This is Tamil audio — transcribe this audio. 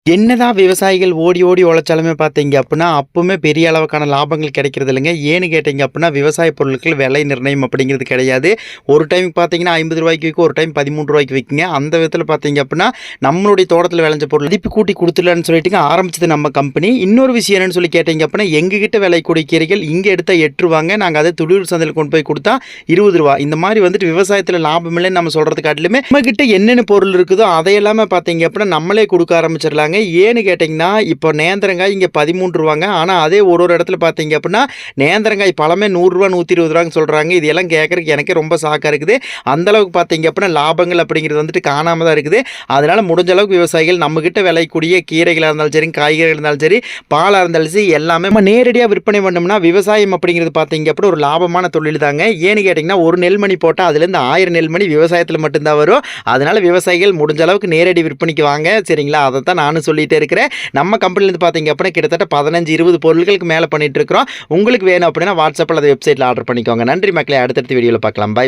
என்னதான் விவசாயிகள் ஓடி ஓடி உழைச்சாலுமே பார்த்தீங்க அப்படின்னா, அப்பவுமே பெரிய அளவுக்கான லாபங்கள் கிடைக்கிறது இல்லைங்க. ஏன்னு கேட்டீங்க அப்படின்னா, விவசாய பொருட்கள் விலை நிர்ணயம் அப்படிங்கிறது கிடையாது. ஒரு டைம் பார்த்தீங்கன்னா ரூ. 50 விக்கும், ஒரு டைம் ரூ. 13 விக்குங்க. அந்த விதத்தில பார்த்தீங்க அப்படின்னா, நம்மளுடைய தோட்டத்தில விளைஞ்ச பொருள் மதிப்பு கூட்டி குடுத்துடலான்னு சொல்லிட்டுங்க ஆரம்பிச்சது நம்ம கம்பெனி. இன்னொரு விஷயம் என்னன்னு சொல்லி கேட்டீங்க அப்படின்னா, எங்ககிட்ட விளையக்கூடிய கீரைகள் இங்க எடுத்தா ரூ. 8 நாங்க அதை துடியூர் சந்தையில கொண்டு போய் குடுத்தா ரூ. 20. இந்த மாரி வந்துட்டு விவசாயத்தில லாபம் இல்லைன்னு நம்ம சொல்றது காட்டிலுமே, நம்மகிட்ட என்னென்ன பொருள் இருக்குதோ அதை எல்லாமே பார்த்தீங்க அப்படின்னா, நம்மளே குடுக்க ஆரம்பிச்சிடலாங்க. ஏன்னு கேட்டிங்கன்னா, இப்போ நேந்திரங்காய் இங்க ரூ. 13 ஆனா அதே ஒரு இடத்துல பார்த்தீங்க அப்படின்னா, நேந்திரங்காய் பழமே ரூ. 100 ரூ. 120 சொல்றாங்க. இதெல்லாம் கேட்கறதுக்கு எனக்கே ரொம்ப ஷாக்கா இருக்குது. அந்த அளவுக்கு பார்த்தீங்க அப்படின்னா, லாபங்கள் அப்படிங்கிறது வந்துட்டு காணாம தான் இருக்குது. அதனால முடிஞ்ச அளவுக்கு விவசாயிகள் நம்மகிட்ட விளையக்கூடிய கீரைகளா இருந்தாலும் சரி, காய்கறிகள் இருந்தாலும் சரி, பாலா இருந்தாலும் சரி, எல்லாமே நம்ம நேரடியா விற்பனை பண்ணோம்னா, விவசாயம் அப்படிங்கிறது பார்த்தீங்க அப்படின்னா ஒரு லாபமான தொழில் தாங்க. ஏன்னு கேட்டிங்கன்னா, ஒரு நெல்மணி போட்டா அதுலேருந்து 1000 நெல்மணி விவசாயத்தில மட்டும் தான் வரும். அதனால விவசாயிகள் முடிஞ்ச அளவுக்கு நேரடி விற்பனைக்கு வாங்க. சரிங்களா? அதத்தான் நானும் சொல்லிட்டே இருக்கிறேன். நம்ம கம்பெனிலேருந்து பார்த்தீங்க அப்படின்னா கிட்டத்தட்ட 15, 20 பொருட்களுக்கு மேல பண்ணிட்டு இருக்கிறோம். உங்களுக்கு வேணும் அப்படின்னா வாட்ஸ்அப்ல அது வெப்சைட்ல ஆர்டர் பண்ணிக்கோங்க. நன்றி மக்களே. அடுத்தடுத்த வீடியோல பார்க்கலாம். பை.